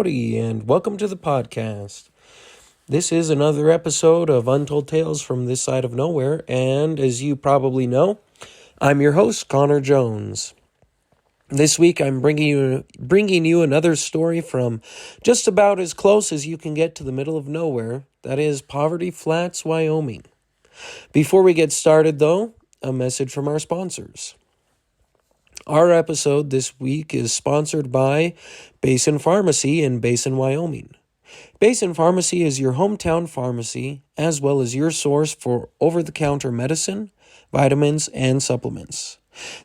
Howdy, and welcome to the podcast. This is another episode of Untold Tales from this side of nowhere, and as you probably know, I'm your host, Connor Jones. This week, I'm bringing you another story from just about as close as you can get to the middle of nowhere, that is Poverty Flats, Wyoming. Before we get started, though, a message from our sponsors. Our episode this week is sponsored by Basin Pharmacy in Basin, Wyoming. Basin Pharmacy is your hometown pharmacy, as well as your source for over-the-counter medicine, vitamins, and supplements.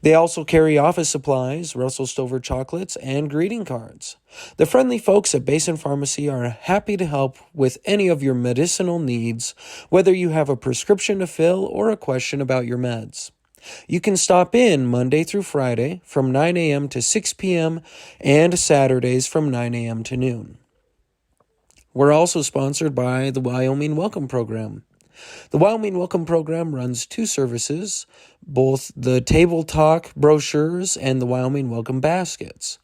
They also carry office supplies, Russell Stover chocolates, and greeting cards. The friendly folks at Basin Pharmacy are happy to help with any of your medicinal needs, whether you have a prescription to fill or a question about your meds. You can stop in Monday through Friday from 9 a.m. to 6 p.m. and Saturdays from 9 a.m. to noon. We're also sponsored by the Wyoming Welcome Program. The Wyoming Welcome Program runs two services, both the Table Talk brochures and the Wyoming Welcome Baskets.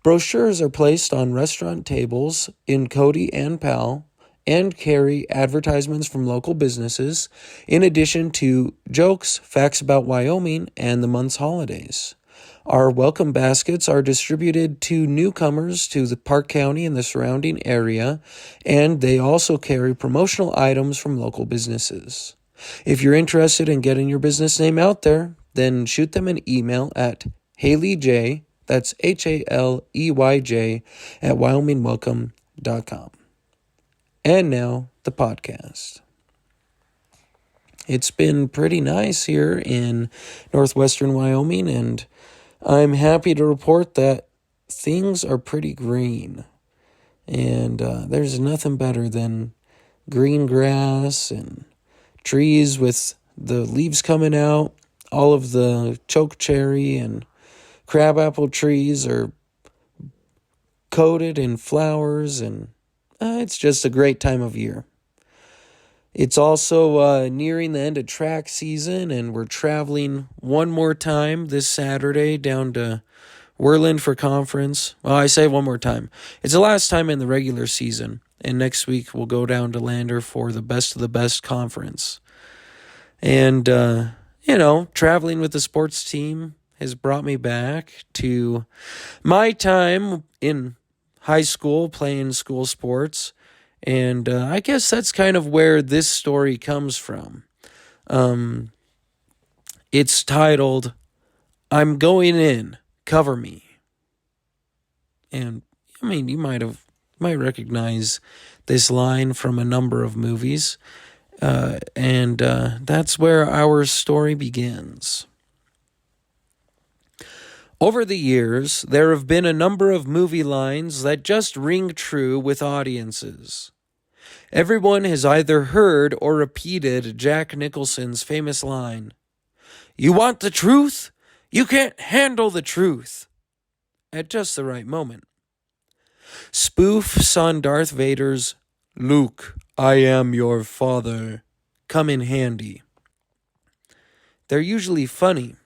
Brochures are placed on restaurant tables in Cody and Powell and carry advertisements from local businesses, in addition to jokes, facts about Wyoming, and the month's holidays. Our welcome baskets are distributed to newcomers to the Park County and the surrounding area, and they also carry promotional items from local businesses. If you're interested in getting your business name out there, then shoot them an email at HaleyJ, that's HALEYJ, at WyomingWelcome.com. And now, the podcast. It's been pretty nice here in northwestern Wyoming, and I'm happy to report that things are pretty green. And there's nothing better than green grass and trees with the leaves coming out. All of the chokecherry and crabapple trees are coated in flowers, and it's just a great time of year. It's also nearing the end of track season, and we're traveling one more time this Saturday down to Worland for conference. Well, I say one more time. It's the last time in the regular season, and next week we'll go down to Lander for the Best of the Best conference. And, traveling with the sports team has brought me back to my time in high school playing school sports. And I guess that's kind of where this story comes from. It's titled, "I'm Going In, Cover Me." And, you might recognize this line from a number of movies. And that's where our story begins. Over the years, there have been a number of movie lines that just ring true with audiences. Everyone has either heard or repeated Jack Nicholson's famous line, "You want the truth? You can't handle the truth," at just the right moment. Spoofs on Darth Vader's "Luke, I am your father" come in handy. They're usually funny,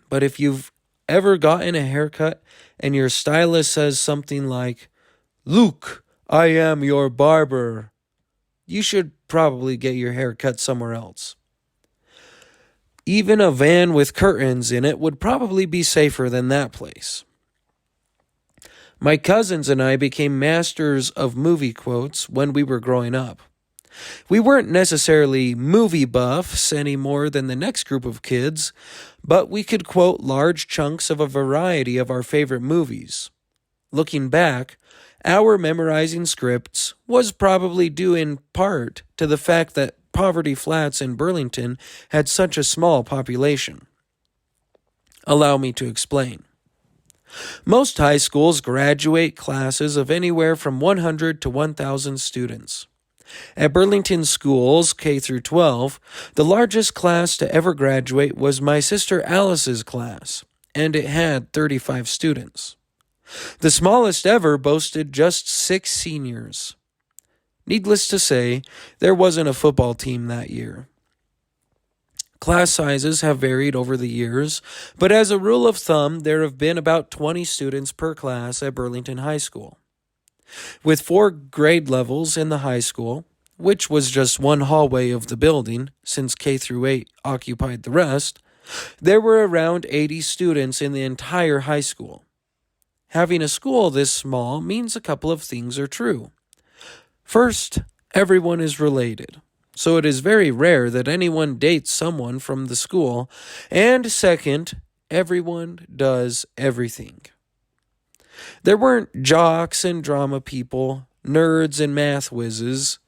but if you've ever gotten a haircut and your stylist says something like, "Luke, I am your barber," you should probably get your hair cut somewhere else. Even a van with curtains in it would probably be safer than that place. My cousins and I became masters of movie quotes when we were growing up. We weren't necessarily movie buffs any more than the next group of kids, but we could quote large chunks of a variety of our favorite movies. Looking back, our memorizing scripts was probably due in part to the fact that Poverty Flats in Burlington had such a small population. Allow me to explain. Most high schools graduate classes of anywhere from 100 to 1,000 students. At Burlington schools, K through 12, the largest class to ever graduate was my sister Alice's class, and it had 35 students. The smallest ever boasted just 6 seniors. Needless to say, there wasn't a football team that year. Class sizes have varied over the years, but as a rule of thumb, there have been about 20 students per class at Burlington High School. With 4 grade levels in the high school, which was just one hallway of the building, since K through 8 occupied the rest, there were around 80 students in the entire high school. Having a school this small means a couple of things are true. First, everyone is related, so it is very rare that anyone dates someone from the school. And second, everyone does everything. There weren't jocks and drama people, nerds and math whizzes,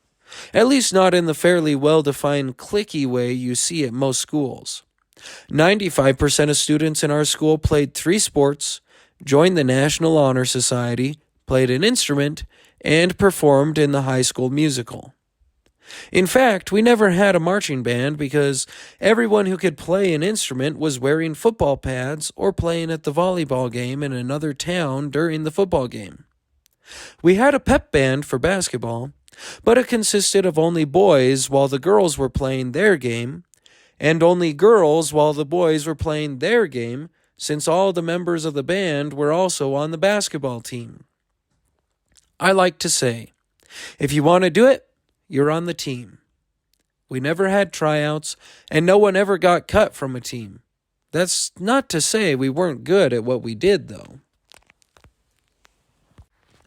at least not in the fairly well-defined cliquey way you see at most schools. 95% of students in our school played 3 sports, joined the National Honor Society, played an instrument, and performed in the high school musical. In fact, we never had a marching band because everyone who could play an instrument was wearing football pads or playing at the volleyball game in another town during the football game. We had a pep band for basketball, but it consisted of only boys while the girls were playing their game, and only girls while the boys were playing their game, since all the members of the band were also on the basketball team. I like to say, if you want to do it, you're on the team. We never had tryouts, and no one ever got cut from a team. That's not to say we weren't good at what we did, though.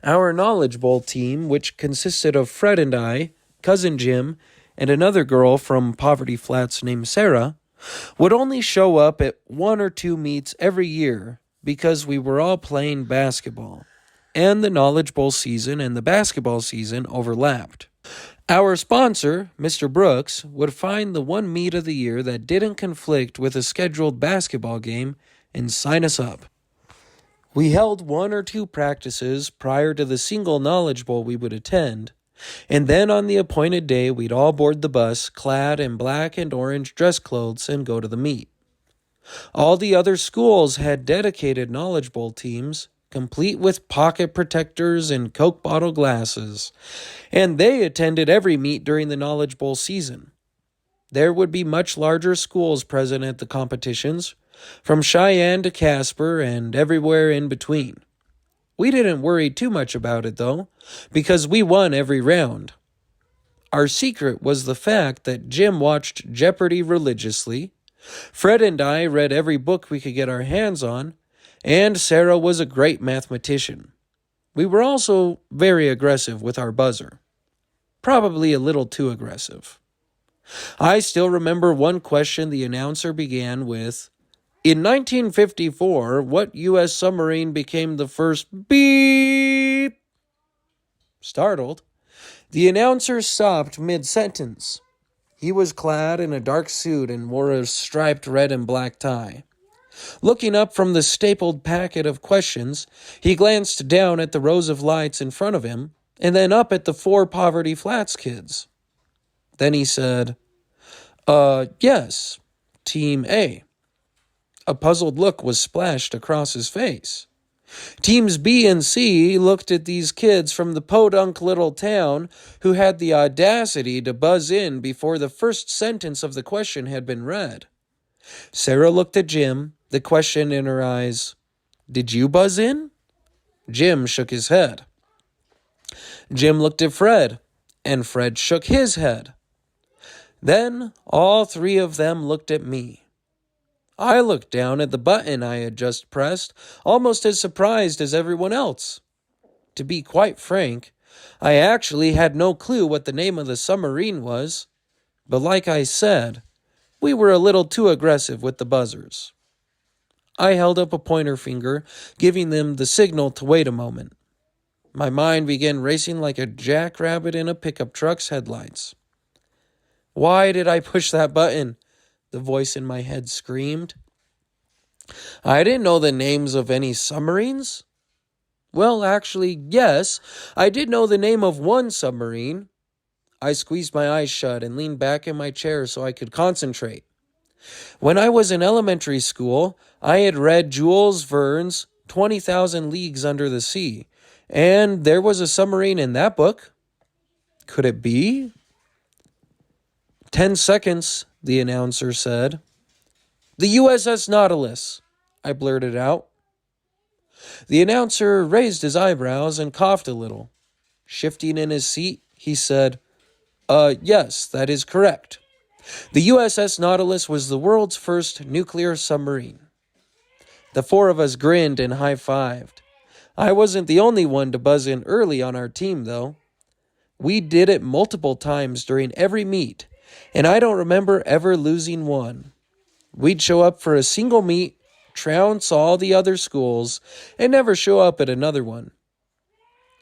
Our Knowledge Bowl team, which consisted of Fred and I, Cousin Jim, and another girl from Poverty Flats named Sarah, would only show up at 1 or 2 meets every year because we were all playing basketball, and the Knowledge Bowl season and the basketball season overlapped. Our sponsor, Mr. Brooks, would find the one meet of the year that didn't conflict with a scheduled basketball game and sign us up. We held 1 or 2 practices prior to the single Knowledge Bowl we would attend, and then on the appointed day we'd all board the bus clad in black and orange dress clothes and go to the meet. All the other schools had dedicated Knowledge Bowl teams, complete with pocket protectors and Coke bottle glasses, and they attended every meet during the Knowledge Bowl season. There would be much larger schools present at the competitions, from Cheyenne to Casper and everywhere in between. We didn't worry too much about it, though, because we won every round. Our secret was the fact that Jim watched Jeopardy religiously, Fred and I read every book we could get our hands on, and Sarah was a great mathematician. We were also very aggressive with our buzzer. Probably a little too aggressive. I still remember one question the announcer began with, "In 1954, what U.S. submarine became the first beep?" Startled, the announcer stopped mid-sentence. He was clad in a dark suit and wore a striped red and black tie. Looking up from the stapled packet of questions, he glanced down at the rows of lights in front of him, and then up at the 4 Poverty Flats kids. Then he said, yes, Team A." A puzzled look was splashed across his face. Teams B and C looked at these kids from the podunk little town who had the audacity to buzz in before the first sentence of the question had been read. Sarah looked at Jim, the question in her eyes. "Did you buzz in?" Jim shook his head. Jim looked at Fred, and Fred shook his head. Then all 3 of them looked at me. I looked down at the button I had just pressed, almost as surprised as everyone else. To be quite frank, I actually had no clue what the name of the submarine was, but like I said, we were a little too aggressive with the buzzers. I held up a pointer finger, giving them the signal to wait a moment. My mind began racing like a jackrabbit in a pickup truck's headlights. "Why did I push that button?" the voice in my head screamed. I didn't know the names of any submarines. Well, actually, yes, I did know the name of one submarine. I squeezed my eyes shut and leaned back in my chair so I could concentrate. When I was in elementary school, I had read Jules Verne's 20,000 Leagues Under the Sea, and there was a submarine in that book. Could it be? 10 seconds, the announcer said. "The USS Nautilus," I blurted out. The announcer raised his eyebrows and coughed a little. Shifting in his seat, he said, yes, that is correct. The USS Nautilus was the world's first nuclear submarine. The four of us grinned and high-fived. I wasn't the only one to buzz in early on our team, though. We did it multiple times during every meet, and I don't remember ever losing one. We'd show up for a single meet, trounce all the other schools, and never show up at another one.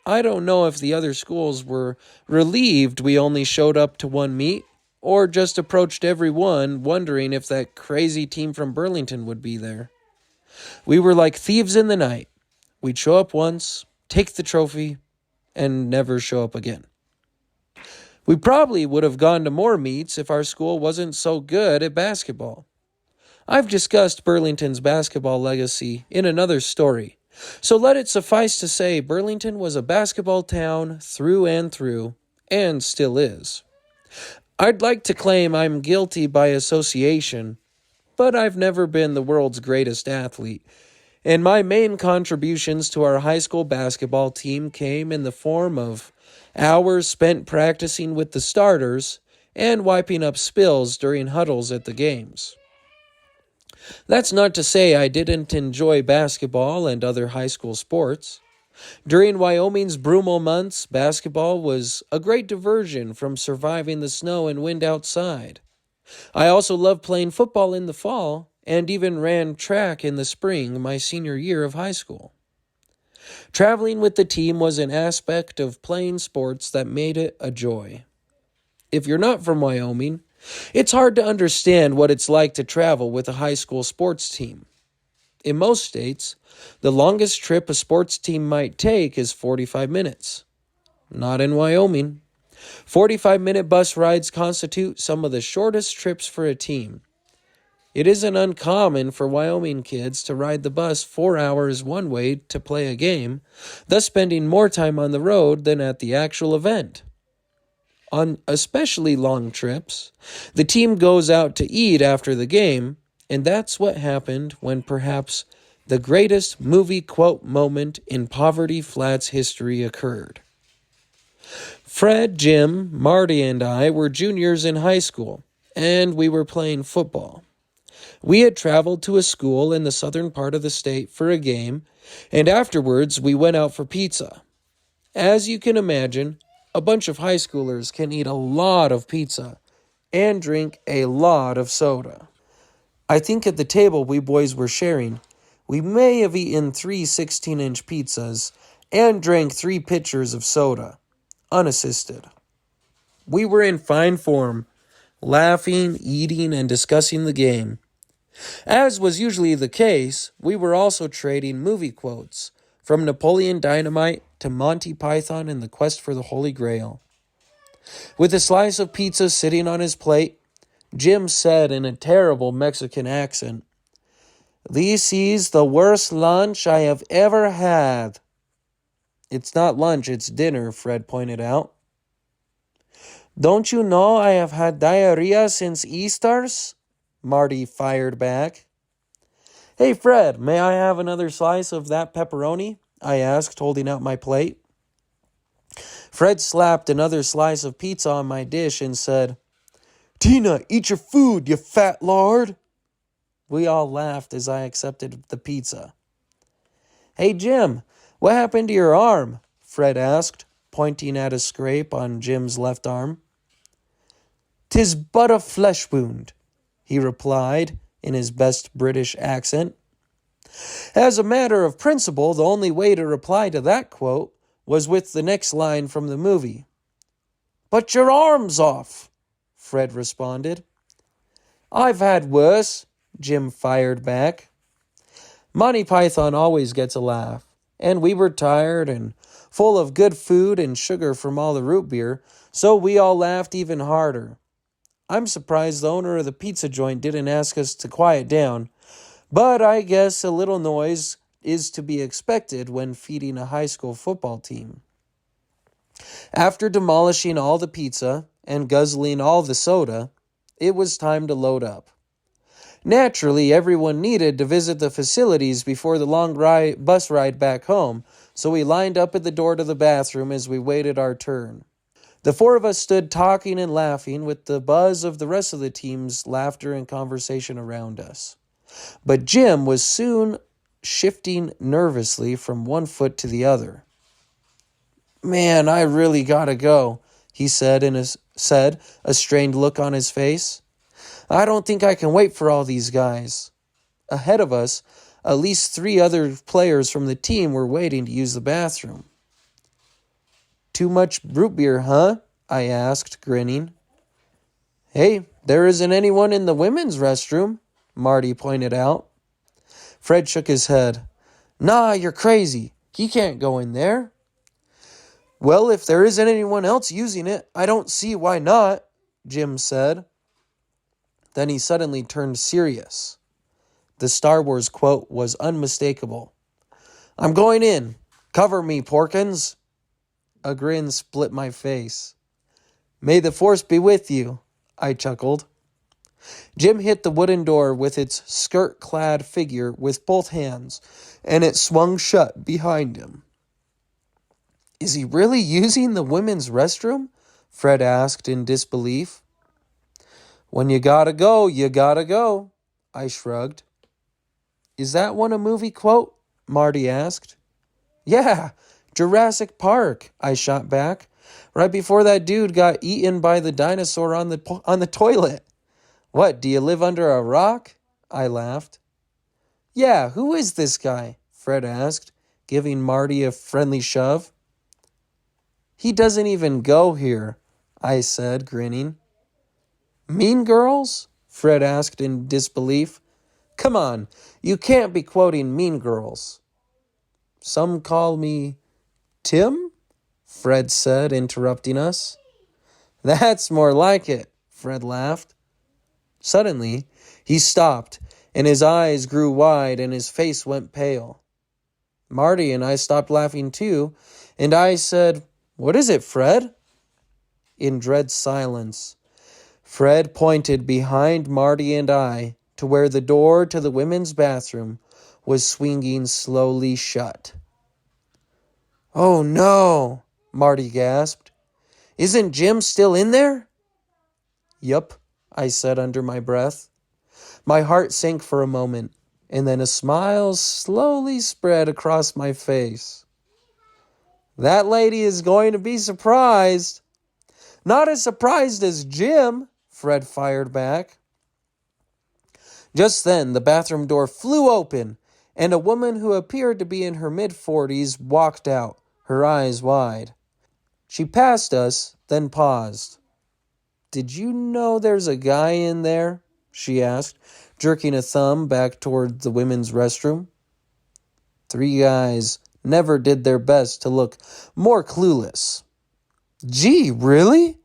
I don't know if the other schools were relieved we only showed up to one meet, or just approached every one wondering if that crazy team from Burlington would be there. We were like thieves in the night. We'd show up once, take the trophy, and never show up again. We probably would have gone to more meets if our school wasn't so good at basketball. I've discussed Burlington's basketball legacy in another story, so let it suffice to say Burlington was a basketball town through, and still is. I'd like to claim I'm guilty by association, but I've never been the world's greatest athlete, and my main contributions to our high school basketball team came in the form of hours spent practicing with the starters and wiping up spills during huddles at the games. That's not to say I didn't enjoy basketball and other high school sports. During Wyoming's Brumal months, basketball was a great diversion from surviving the snow and wind outside. I also loved playing football in the fall and even ran track in the spring my senior year of high school. Traveling with the team was an aspect of playing sports that made it a joy. If you're not from Wyoming, it's hard to understand what it's like to travel with a high school sports team. In most states, the longest trip a sports team might take is 45 minutes. Not in Wyoming. 45-minute bus rides constitute some of the shortest trips for a team. It isn't uncommon for Wyoming kids to ride the bus 4 hours one way to play a game, thus spending more time on the road than at the actual event. On especially long trips, the team goes out to eat after the game, and that's what happened when perhaps the greatest movie quote moment in Poverty Flats history occurred. Fred, Jim, Marty, and I were juniors in high school, and we were playing football. We had traveled to a school in the southern part of the state for a game, and afterwards we went out for pizza. As you can imagine, a bunch of high schoolers can eat a lot of pizza and drink a lot of soda. I think at the table we boys were sharing, we may have eaten 3 16-inch pizzas and drank 3 pitchers of soda, unassisted. We were in fine form, laughing, eating, and discussing the game. As was usually the case, we were also trading movie quotes, from Napoleon Dynamite to Monty Python and the Quest for the Holy Grail. With a slice of pizza sitting on his plate, Jim said in a terrible Mexican accent, "This is the worst lunch I have ever had." "It's not lunch, it's dinner," Fred pointed out. "Don't you know I have had diarrhea since Easter's?" Marty fired back. "Hey, Fred, may I have another slice of that pepperoni?" I asked, holding out my plate. Fred slapped another slice of pizza on my dish and said, "Tina, eat your food, you fat lard." We all laughed as I accepted the pizza. "Hey, Jim, what happened to your arm?" Fred asked, pointing at a scrape on Jim's left arm. "'Tis but a flesh wound," he replied in his best British accent. As a matter of principle, the only way to reply to that quote was with the next line from the movie. "But your arm's off," Fred responded. "I've had worse," Jim fired back. Monty Python always gets a laugh, and we were tired and full of good food and sugar from all the root beer, so we all laughed even harder. I'm surprised the owner of the pizza joint didn't ask us to quiet down, but I guess a little noise is to be expected when feeding a high school football team. After demolishing all the pizza and guzzling all the soda, it was time to load up. Naturally, everyone needed to visit the facilities before the long bus ride back home, so we lined up at the door to the bathroom as we waited our turn. The four of us stood talking and laughing with the buzz of the rest of the team's laughter and conversation around us. But Jim was soon shifting nervously from one foot to the other. "Man, I really gotta go," he said, a strained look on his face. "I don't think I can wait for all these guys." Ahead of us, at least 3 other players from the team were waiting to use the bathroom. "Too much root beer, huh?" I asked, grinning. "Hey, there isn't anyone in the women's restroom," Marty pointed out. Fred shook his head. "Nah, you're crazy. He can't go in there." "Well, if there isn't anyone else using it, I don't see why not," Jim said. Then he suddenly turned serious. The Star Wars quote was unmistakable. "I'm going in. Cover me, Porkins." A grin split my face. "May the Force be with you," I chuckled. Jim hit the wooden door with its skirt-clad figure with both hands, and it swung shut behind him. "Is he really using the women's restroom?" Fred asked in disbelief. "When you gotta go, you gotta go," I shrugged. "Is that one a movie quote?" Marty asked. "Yeah, Jurassic Park," I shot back, right before that dude got eaten by the dinosaur on the toilet. "What, do you live under a rock?" I laughed. "Yeah, who is this guy?" Fred asked, giving Marty a friendly shove. "He doesn't even go here," I said, grinning. "Mean Girls?" Fred asked in disbelief. "Come on, you can't be quoting Mean Girls." "Some call me Tim?" Fred said, interrupting us. "That's more like it," Fred laughed. Suddenly, he stopped, and his eyes grew wide and his face went pale. Marty and I stopped laughing too, and I said, "What is it, Fred?" In dread silence, Fred pointed behind Marty and I to where the door to the women's bathroom was swinging slowly shut. "Oh no," Marty gasped. "Isn't Jim still in there?" "Yup," I said under my breath. My heart sank for a moment, and then a smile slowly spread across my face. "That lady is going to be surprised." "Not as surprised as Jim," Fred fired back. Just then, the bathroom door flew open, and a woman who appeared to be in her mid-40s walked out, her eyes wide. She passed us, then paused. "Did you know there's a guy in there?" she asked, jerking a thumb back toward the women's restroom. 3 guys never did their best to look more clueless. "Gee, really?"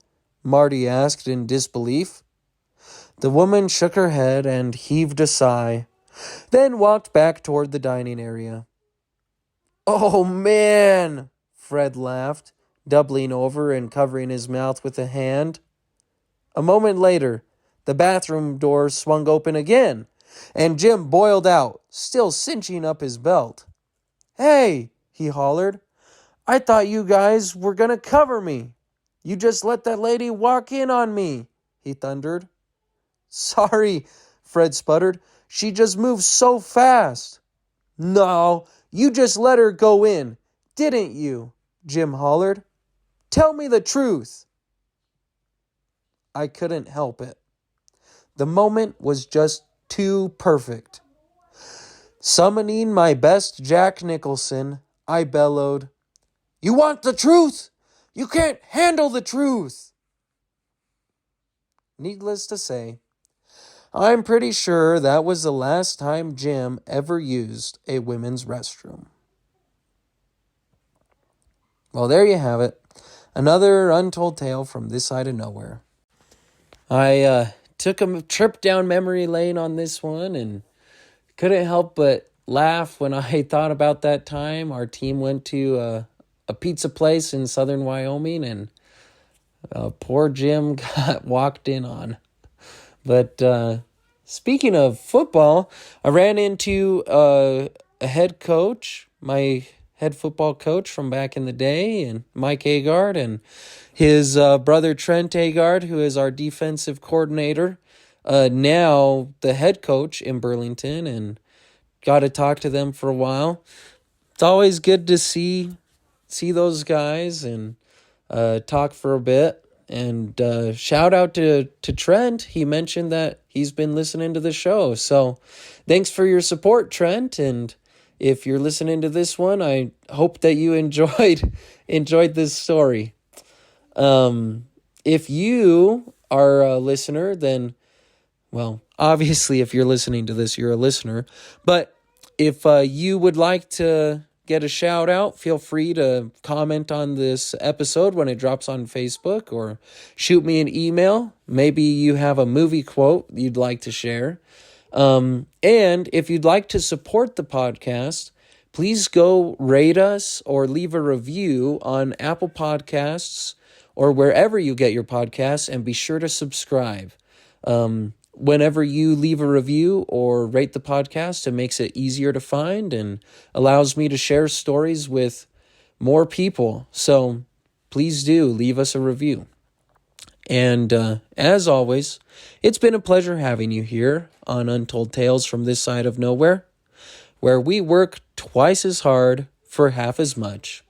Marty asked in disbelief. The woman shook her head and heaved a sigh, then walked back toward the dining area. "Oh, man!" Fred laughed, doubling over and covering his mouth with a hand. A moment later, the bathroom door swung open again, and Jim boiled out, still cinching up his belt. "Hey," he hollered, "I thought you guys were going to cover me. You just let that lady walk in on me," he thundered. "Sorry," Fred sputtered. "She just moved so fast." "No, you just let her go in, didn't you?" Jim hollered. "Tell me the truth." I couldn't help it. The moment was just too perfect. Summoning my best Jack Nicholson, I bellowed, "You want the truth? You can't handle the truth." Needless to say, I'm pretty sure that was the last time Jim ever used a women's restroom. Well, there you have it. Another untold tale from this side of nowhere. I took a trip down memory lane on this one and couldn't help but laugh when I thought about that time. Our team went to a pizza place in southern Wyoming, and poor Jim got walked in on. But speaking of football, I ran into a head coach, my head football coach from back in the day, and Mike Agard, and his brother Trent Agard, who is our defensive coordinator, now the head coach in Burlington, and got to talk to them for a while. It's always good to see those guys and talk for a bit. And shout out to Trent. He mentioned that he's been listening to the show. So thanks for your support, Trent. And if you're listening to this one, I hope that you enjoyed this story. If you are a listener, then, well, obviously if you're listening to this, you're a listener. But if you would like to get a shout out, feel free to comment on this episode when it drops on Facebook, or shoot me an email. Maybe you have a movie quote you'd like to share. And if you'd like to support the podcast, please go rate us or leave a review on Apple Podcasts or wherever you get your podcasts, and be sure to subscribe. Whenever you leave a review or rate the podcast, it makes it easier to find and allows me to share stories with more people. So please do leave us a review. And as always, it's been a pleasure having you here on Untold Tales from This Side of Nowhere, where we work twice as hard for half as much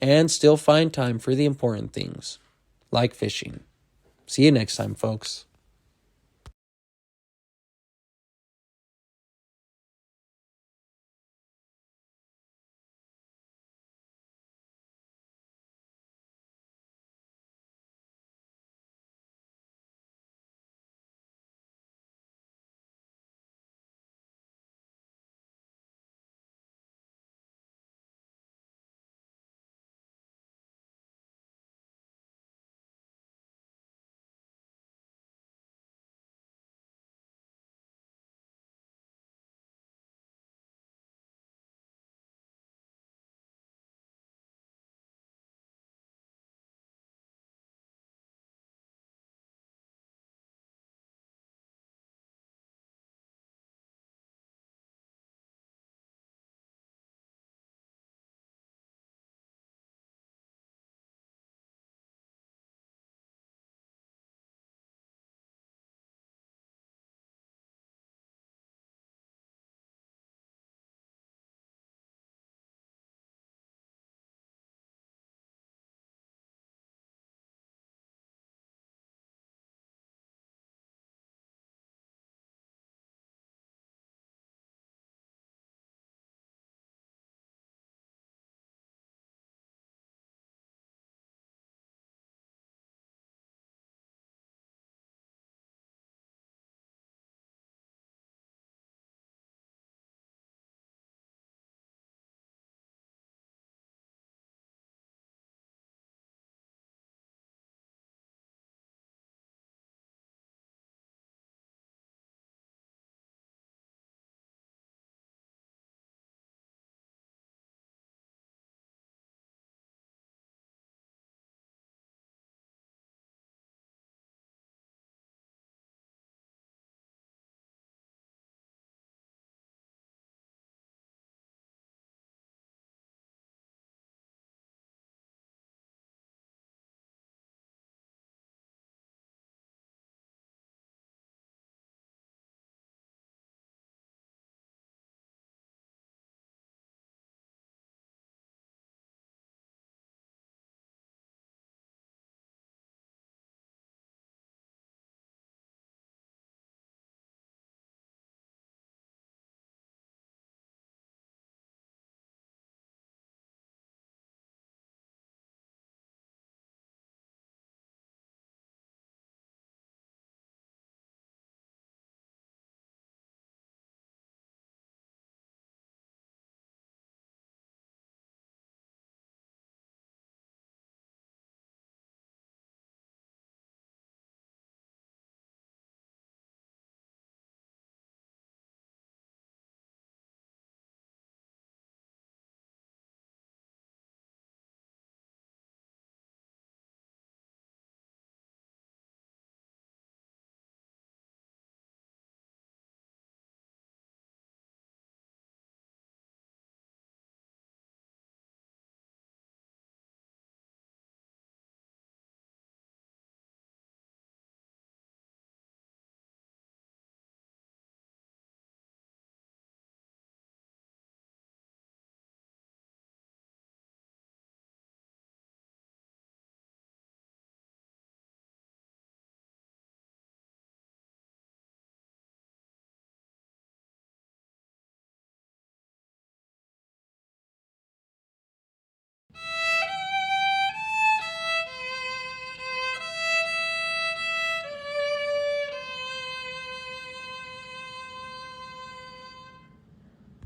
and still find time for the important things, like fishing. See you next time, folks.